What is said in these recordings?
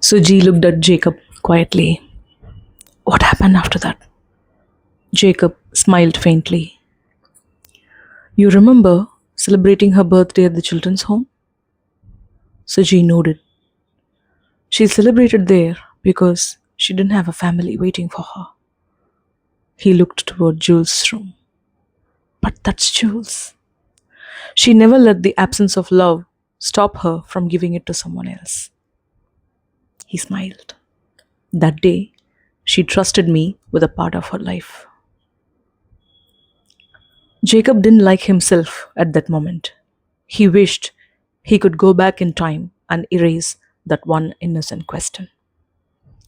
Suji looked at Jacob quietly. What happened after that? Jacob smiled faintly. You remember celebrating her birthday at the children's home? Suji nodded. She celebrated there because she didn't have a family waiting for her. He looked toward Jules' room. But that's Jules. She never let the absence of love stop her from giving it to someone else. He smiled. That day, she trusted me with a part of her life. Jacob didn't like himself at that moment. He wished he could go back in time and erase that one innocent question.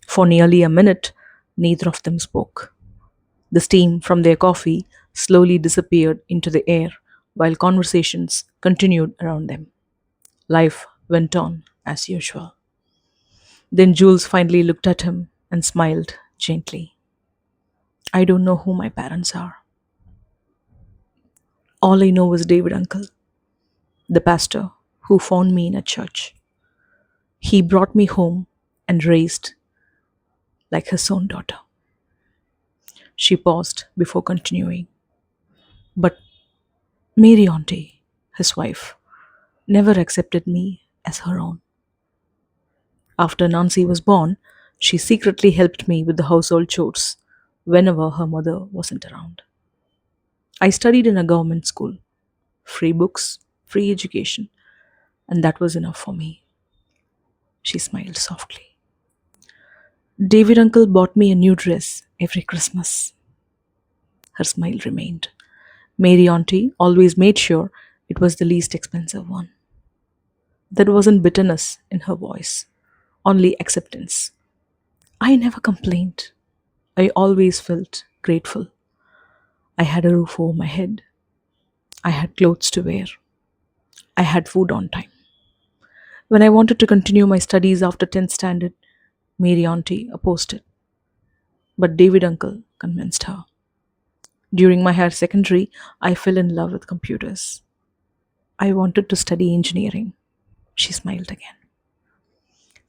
For nearly a minute, neither of them spoke. The steam from their coffee slowly disappeared into the air while conversations continued around them. Life went on as usual. Then Jules finally looked at him and smiled gently. I don't know who my parents are. All I know was David Uncle, the pastor who found me in a church. He brought me home and raised like his own daughter. She paused before continuing. But Mary Auntie, his wife, never accepted me as her own. After Nancy was born, she secretly helped me with the household chores whenever her mother wasn't around. I studied in a government school, free books, free education, and that was enough for me. She smiled softly. David Uncle bought me a new dress every Christmas. Her smile remained. Mary Auntie always made sure it was the least expensive one. There wasn't bitterness in her voice, only acceptance. I never complained. I always felt grateful. I had a roof over my head. I had clothes to wear. I had food on time. When I wanted to continue my studies after 10th standard, Mary Auntie opposed it, but David Uncle convinced her. During my higher secondary, I fell in love with computers. I wanted to study engineering. She smiled again.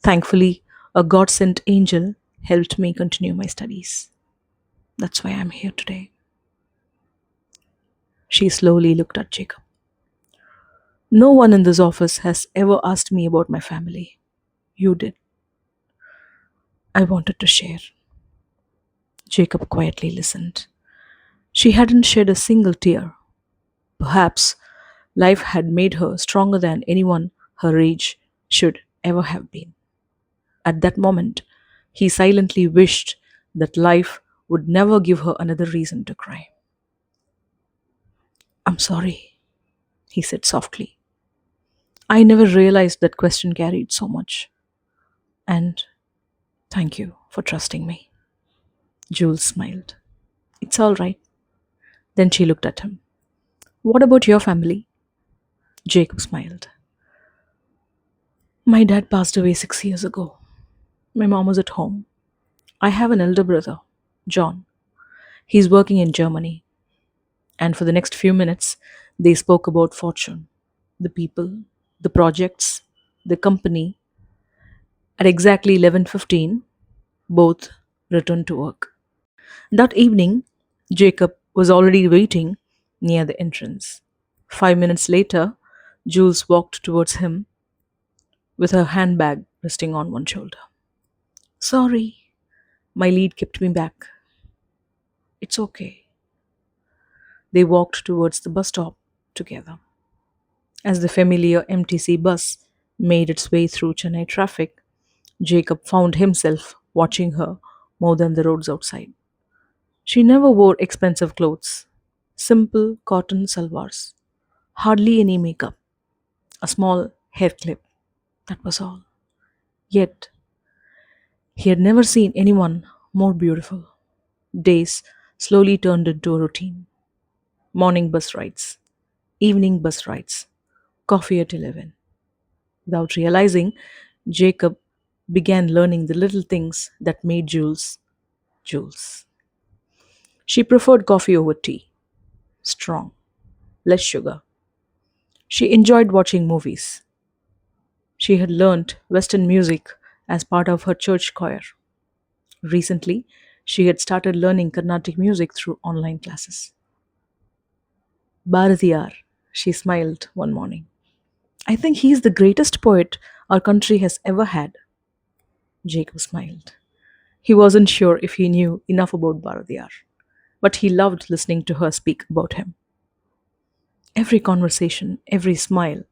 Thankfully, a God sent angel helped me continue my studies. That's why I'm here today. She slowly looked at Jacob. No one in this office has ever asked me about my family. You did. I wanted to share. Jacob quietly listened. She hadn't shed a single tear. Perhaps life had made her stronger than anyone her age should ever have been. At that moment, he silently wished that life would never give her another reason to cry. I'm sorry, he said softly. I never realized that question carried so much. And thank you for trusting me. Jules smiled. It's all right. Then she looked at him. What about your family? Jacob smiled. My dad passed away 6 years ago. My mom was at home. I have an elder brother, John. He's working in Germany. And for the next few minutes, they spoke about fortune, the people, the projects, the company. At exactly 11:15, both returned to work. That evening, Jacob was already waiting near the entrance. 5 minutes later, Jules walked towards him with her handbag resting on one shoulder. Sorry, my lead kept me back. It's okay. They walked towards the bus stop together. As the familiar MTC bus made its way through Chennai traffic, Jacob found himself watching her more than the roads outside. She never wore expensive clothes, simple cotton salwars, hardly any makeup, a small hair clip. That was all. Yet, he had never seen anyone more beautiful. Days slowly turned into a routine. Morning bus rides, evening bus rides, coffee at 11. Without realizing, Jacob began learning the little things that made Jules Jules. She preferred coffee over tea, strong, less sugar. She enjoyed watching movies. She had learnt Western music as part of her church choir. Recently, she had started learning Carnatic music through online classes. Bharatiyar, she smiled one morning. I think he's the greatest poet our country has ever had. Jacob smiled. He wasn't sure if he knew enough about Bharatiyar, but he loved listening to her speak about him. Every conversation, every smile,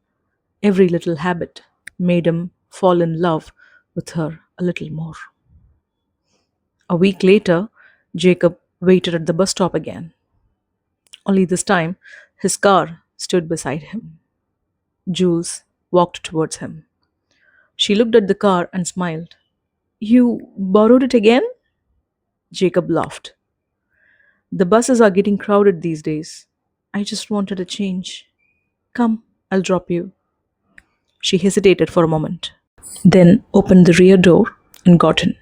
every little habit made him fall in love with her a little more. A week later, Jacob waited at the bus stop again. Only this time, his car stood beside him. Jules walked towards him. She looked at the car and smiled. You borrowed it again? Jacob laughed. The buses are getting crowded these days. I just wanted a change. Come, I'll drop you. She hesitated for a moment, then opened the rear door and got in.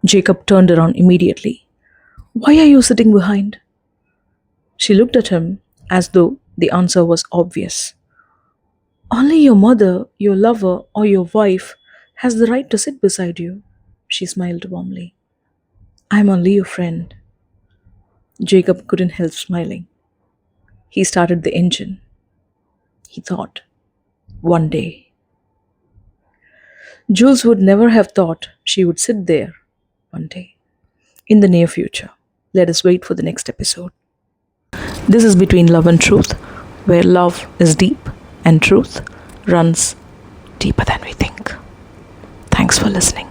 Jacob turned around immediately. Why are you sitting behind? She looked at him as though the answer was obvious. Only your mother, your lover, or your wife has the right to sit beside you. She smiled warmly. I'm only your friend. Jacob couldn't help smiling. He started the engine. He thought, one day. Jules would never have thought she would sit there one day in the near future. Let us wait for the next episode. This is Between Love and Truth, where love is deep and truth runs deeper than we think. Thanks for listening.